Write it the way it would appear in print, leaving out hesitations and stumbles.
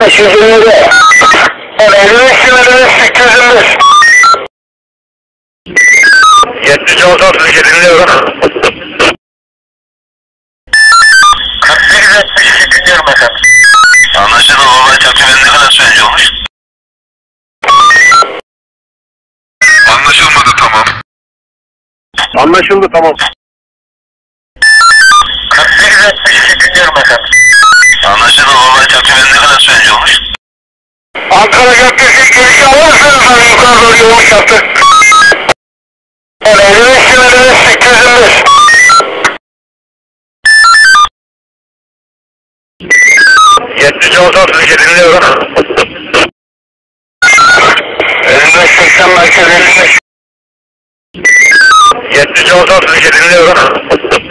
520'de. 55 kilometre 825. 76-62 dinliyorum. 48-62 dinliyorum efendim. Anlaşıldı. Olay takriben ne kadar sürece olmuş? Anlaşılmadı, tamam. Anlaşıldı, tamam. 48-62 dinliyorum efendim. Anlaşıldı. Olay takriben ne kadar sürece olmuş? Ankara Caddesi girişi alırsanız hani yukarı doğru yolmuş yaptı. 55 kilometre 825. 76-62 dinliyorum. 55-80 merkez 55. 76-62 dinliyorum.